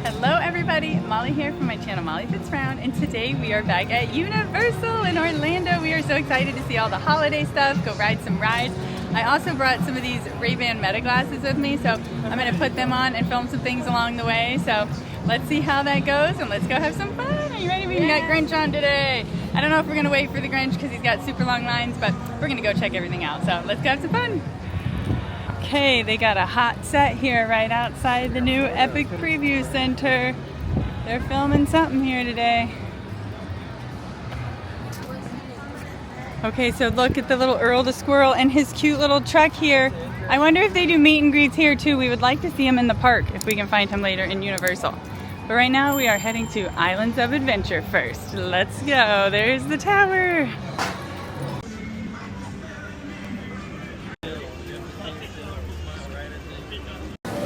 Hello everybody, Molly here from my channel Molly Fits Round, and today we are back at Universal in Orlando. We are so excited to see all the holiday stuff, go ride some rides. I also brought some of these Ray-Ban Meta glasses with me, so I'm going to put them on and film some things along the way. So let's see how that goes and let's go have some fun. Are you ready? We got Grinch on today. I don't know if we're going to wait for the Grinch because he's got super long lines, but we're going to go check everything out. So let's go have some fun. Okay, they got a hot set here right outside the new Epic Preview Center. They're filming something here today. Okay, so look at the little Earl the Squirrel and his cute little truck here. I wonder if they do meet and greets here too. We would like to see him in the park if we can find him later in Universal. But right now we are heading to Islands of Adventure first. Let's go. There's the tower.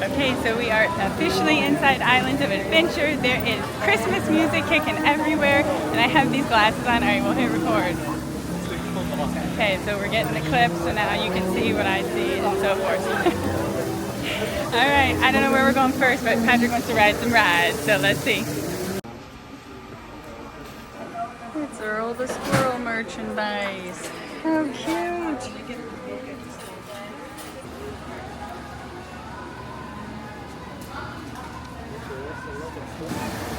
Okay, so we are officially inside Islands of Adventure. There is Christmas music kicking everywhere, and I have these glasses on. All right, we'll hit record. Okay, so we're getting the clip, so now you can see what I see and so forth. All right, I don't know where we're going first, but Patrick wants to ride some rides, so let's see. It's Earl the Squirrel merchandise. How cute.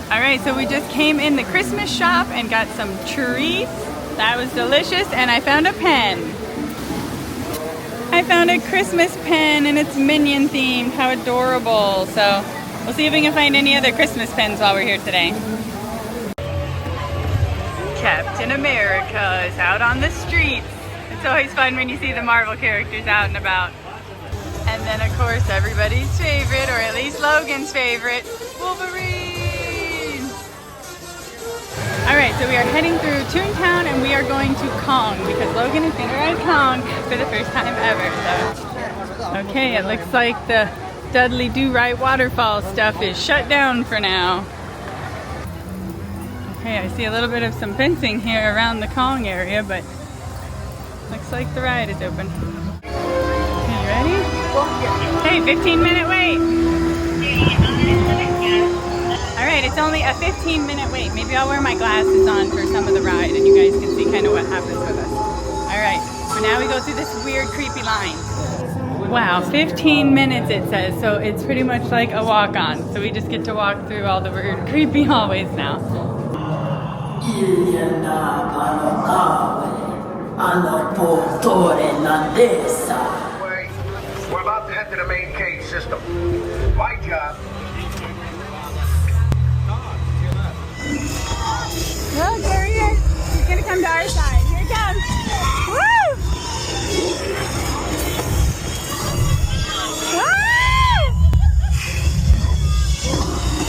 Alright, so we just came in the Christmas shop and got some treats. That was delicious, and I found a pen. I found a Christmas pen and it's Minion themed. How adorable. So we'll see if we can find any other Christmas pens while we're here today. Captain America is out on the streets. It's always fun when you see the Marvel characters out and about. And then of course everybody's favorite, or at least Logan's favorite, Wolverine! Alright, so we are heading through Toontown and we are going to Kong because Logan is going to ride Kong for the first time ever. So. Okay, it looks like the Dudley Do-Right waterfall stuff is shut down for now. Okay, I see a little bit of some fencing here around the Kong area, but looks like the ride is open. Okay, you ready? Hey, 15-minute wait! Alright, it's only a 15-minute wait. Maybe I'll wear my glasses on for some of the ride and you guys can see kind of what happens with us. Alright, so now we go through this weird, creepy line. Wow, 15 minutes it says, so it's pretty much like a walk-on. So we just get to walk through all the weird, creepy hallways now. We're about to head to the main cage system. My job. Look, there he is. He's gonna come to our side. Here he comes. Woo!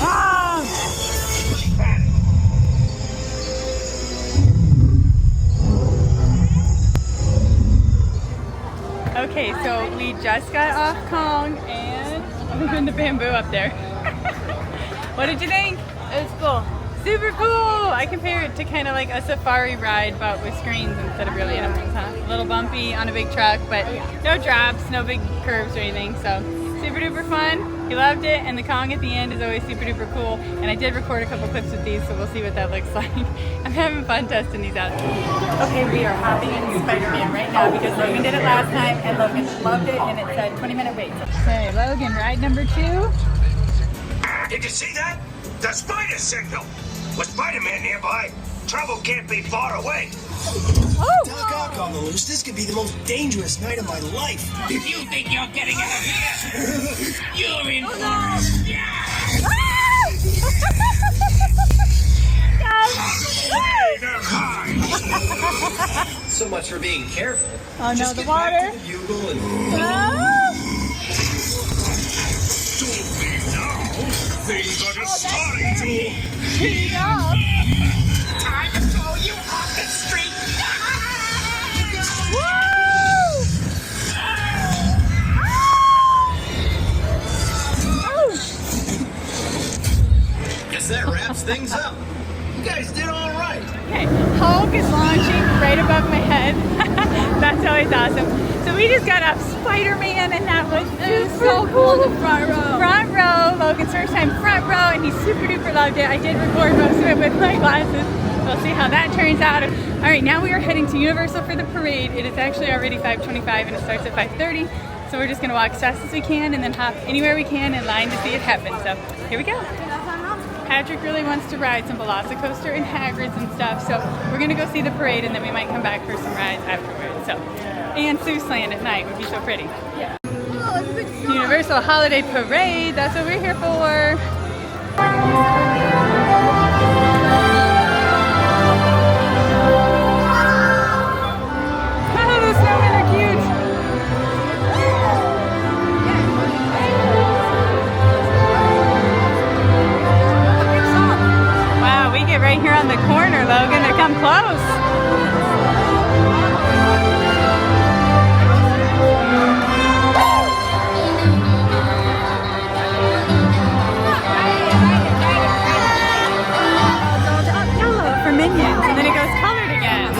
Ah! Okay, so we just got off Kong and I'm doing the bamboo up there. What did you think? It was cool. Super cool! I compare it to kind of like a safari ride, but with screens instead of real animals, huh? A little bumpy on a big truck, but no drops, no big curves or anything, so super duper fun. He loved it, and the Kong at the end is always super duper cool. And I did record a couple clips with these, so we'll see what that looks like. I'm having fun testing these out. Okay, we are hopping in Spider-Man right now because Logan did it last time, and Logan loved it, and it said 20-minute wait. Okay, Logan, ride number 2. Did you see that? The spider signal! With Spider-Man nearby, trouble can't be far away. Doc Ock on the loose, this could be the most dangerous night of my life. If you think you're getting out of here, you're in for it. So much for being careful. Oh no, Just the get back water. to the bugle and... Things are just starting to Heat up. time to throw you off the street. Guess that wraps things up. guys did all right. Okay, Hulk is launching right above my head. That's always awesome. So we just got off Spider-Man and that was so cool. The front row. Front row, Logan's first time front row, and he super duper loved it. I did record most of it with my glasses. We'll see how that turns out. All right, now we are heading to Universal for the parade. It is actually already 5:25 and it starts at 5:30. So we're just gonna walk as fast as we can and then hop anywhere we can in line to see it happen. So here we go. Patrick really wants to ride some Velocicoaster and Hagrid's and stuff. So we're gonna go see the parade and then we might come back for some rides afterwards. So, and Seuss Land at night would be so pretty. Yeah. Oh, it's a big song. Universal Holiday Parade, that's what we're here for. Oh, those snowmen are cute. Wow, we get right here on the corner, Logan, to come close. For Minions, and then it goes colored again.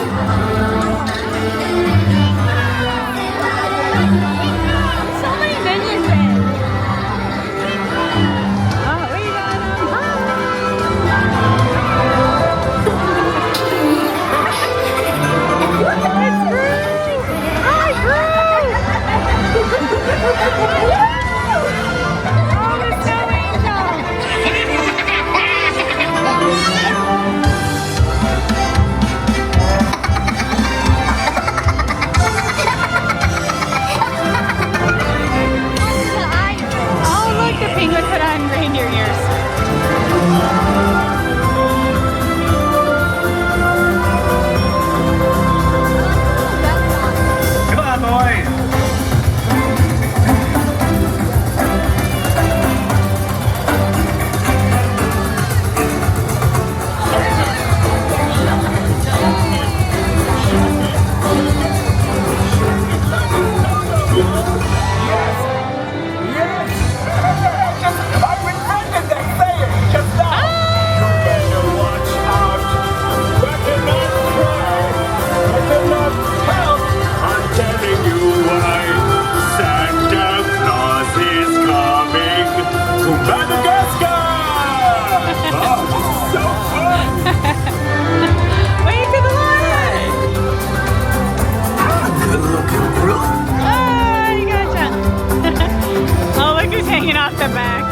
So many Minions in. Oh, we got them. It's Gru! Hi, Gru! Oh, the Snow Angel! Oh, look, the penguin put on reindeer ears. Come on, boys. Wait to the line! Oh, you gotcha. Oh, look who's hanging off the back.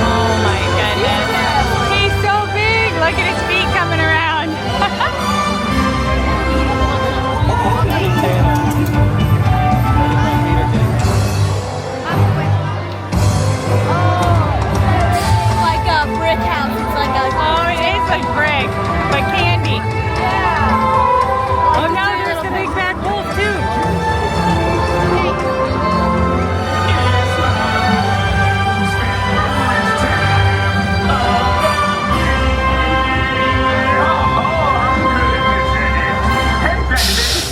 Oh my goodness. He's so big. Look at his feet coming around. Like a brick house. It's like a. Oh, it is like brick, but candy. Yeah. Oh, now there's the big back wolf too.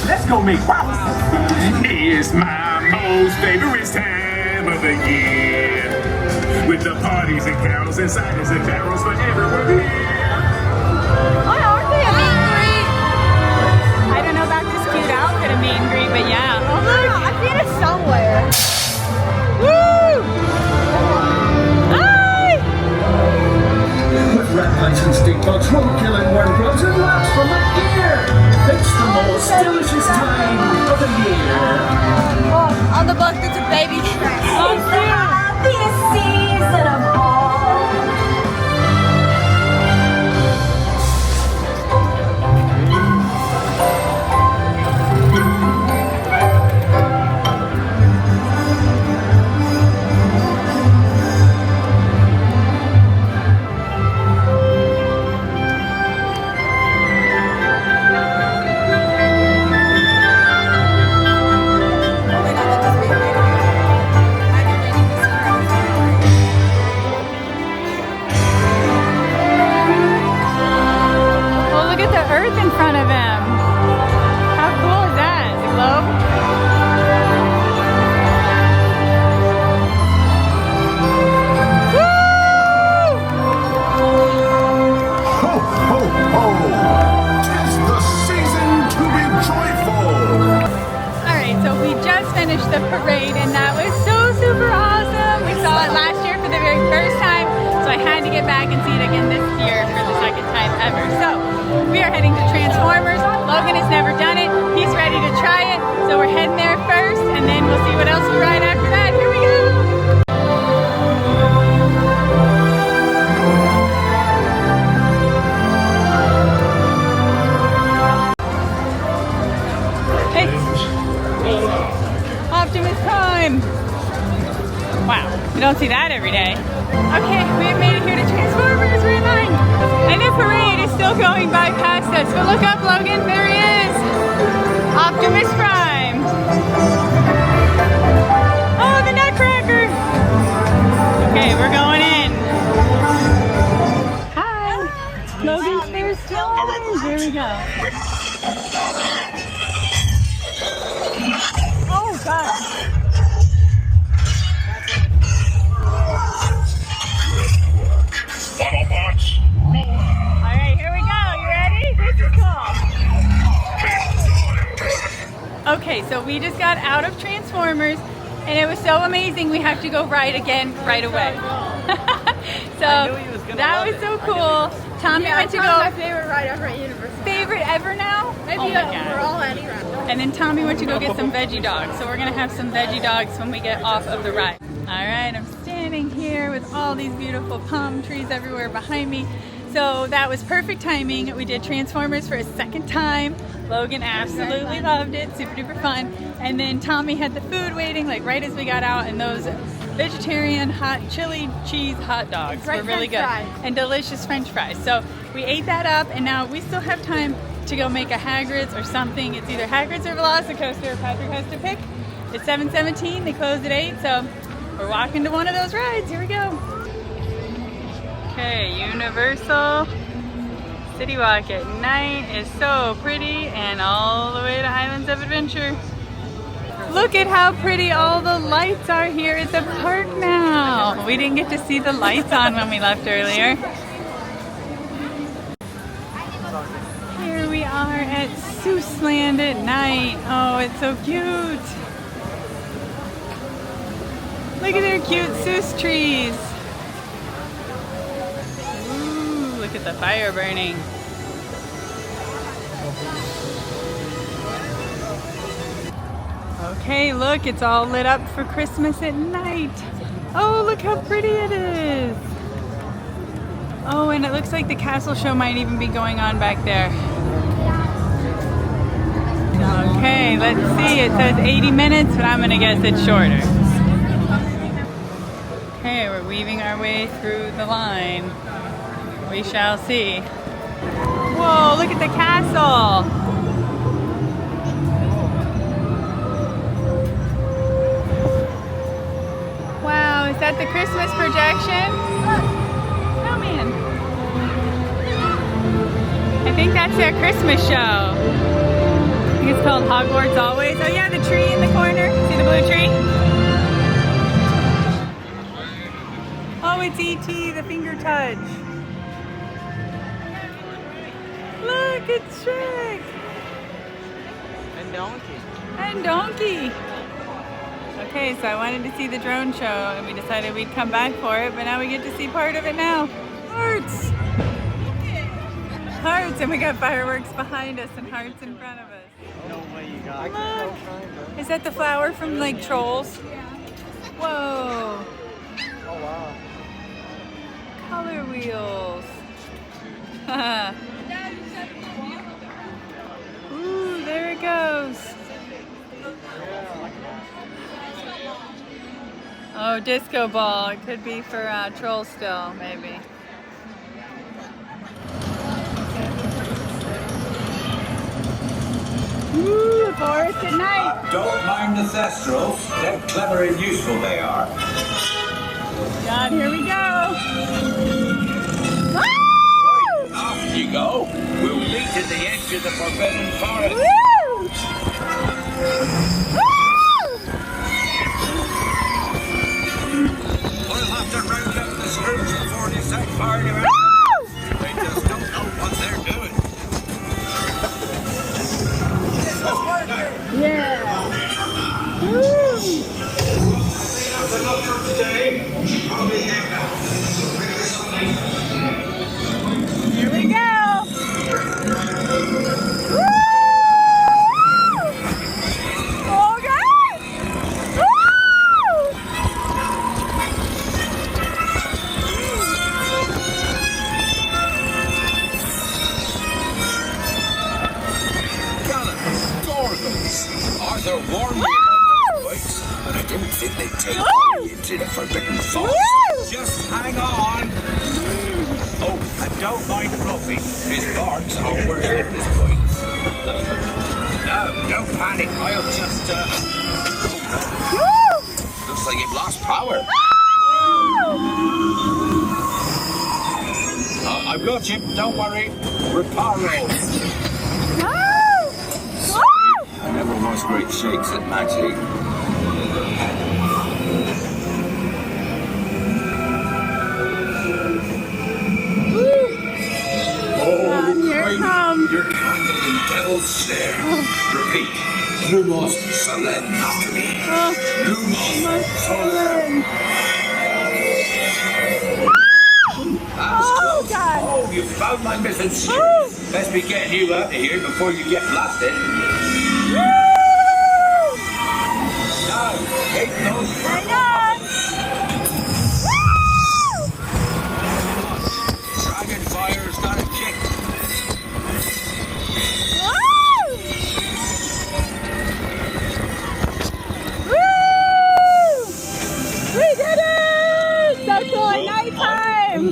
Let's go make wow. It's my most favorite time of the year. With the parties and carols and ciders and barrels for everyone here. Why aren't they a meet and greet? I don't know about this cute outfit of meet and greet, but yeah. Oh, look. I've seen it somewhere. Woo! Hi! With rat mice and stink bugs, road killing worm grubs and rats from my ear. It's the most delicious time of the year. Oh, on the book, it's a baby train. Oh, It's the happiest season of all. Oh, look at the earth in front of him. ho! 'Tis the season to be joyful! Alright, so we just finished the parade and that was so super awesome. We saw it last year for the very first time, so I had to get back and see it again this year for the second time ever. So we are heading to Transformers. Logan has never done it. He's ready to try it. So we're heading there first and then we'll see what else we ride after that. Here we go! Optimus Prime! Wow, you don't see that every day. Okay, we have made it here to Transformers, we're in line! And the parade is still going by past us, but look up, Logan, there he is! Optimus Prime! Oh, the Nutcracker! Okay, we're going in. Hi! Logan's first time! Here we go. Oh, God! Autobots, Alright, here we go. You ready? This is cool. Okay, so we just got out of Transformers and it was so amazing we have to go ride again right away. So that was so cool. Tommy went to go. My favorite ride ever at Universal. Favorite ever now? Maybe Oh my God. overall any ride. And then Tommy went to go get some veggie dogs. So we're gonna have some veggie dogs when we get off of the ride. All right, I'm standing here with all these beautiful palm trees everywhere behind me. So that was perfect timing. We did Transformers for a second time. Logan absolutely loved it, super duper fun. And then Tommy had the food waiting like right as we got out, and those vegetarian hot chili cheese hot dogs were really good. And delicious French fries. So we ate that up and now we still have time to go make a Hagrid's or something. It's either Hagrid's or Velocicoaster. Patrick has to pick. It's 7:17, they closed at 8, so we're walking to one of those rides. Here we go. Okay, Universal City Walk at night is so pretty, and all the way to Highlands of Adventure. Look at how pretty all the lights are here at the park now. We didn't get to see the lights on when we left earlier. Here we are at Seussland at night. Oh, it's so cute. Look at their cute Seuss trees. Ooh, look at the fire burning. Okay, look, it's all lit up for Christmas at night. Oh, look how pretty it is. Oh, and it looks like the castle show might even be going on back there. Okay, let's see. It says 80 minutes, but I'm gonna guess it's shorter. Okay, we're weaving our way through the line. We shall see. Whoa, look at the castle. Wow, is that the Christmas projection? Oh man. I think that's their Christmas show. I think it's called Hogwarts Always. Oh yeah, the tree in the corner. See the blue tree? Oh, it's E.T., the finger touch. Look, it's Shrek. And Donkey. And Donkey. Okay, so I wanted to see the drone show and we decided we'd come back for it, but now we get to see part of it now. Hearts! Hearts, and we got fireworks behind us and hearts in front of us. No way you got Look! Is that the flower from like Trolls? Whoa! Oh wow. Color wheels. Ooh, there it goes. Oh, disco ball. It could be for Trolls still, maybe. Ooh, forest at night. Don't mind the Thestrals. They're clever and useful, they are. God, here we go. Woo! Off you go. We'll meet at the edge of the Forbidden Forest. Woo! Woo! We'll have to round up the screws before they set fire to it. Woo! They just don't know what they're doing. to the forbidden forest. Just hang on. Oh, and don't mind Fluffy. His barks are worse at this point. No, don't panic. I'll just, looks like you've lost power. I've got you. Don't worry. Reparo. I never was great shakes at magic. Here it comes. Your candle in devil's snare. Repeat. Lumos Solen after me. Lumos Solen. Oh, God. Oh, you found my missing ship. Best be getting you out of here before you get blasted. Now, take those. Hang on. Dragon fire's got a kick. We did it! So cool at nighttime!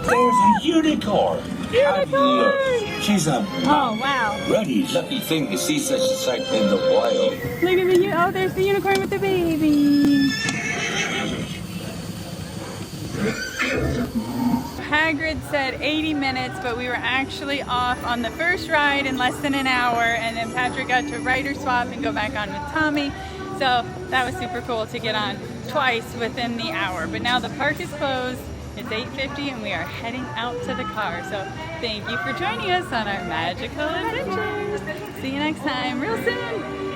There's a unicorn. And look, she's a Oh, wow. bloody lucky thing to see such a sight in the wild. Look at the, oh, there's the unicorn with the baby. Hagrid said 80 minutes, but we were actually off on the first ride in less than an hour, and then Patrick got to rider swap and go back on with Tommy. So that was super cool to get on twice within the hour. But now the park is closed. It's 8:50 and we are heading out to the car. So thank you for joining us on our magical adventures. See you next time real soon.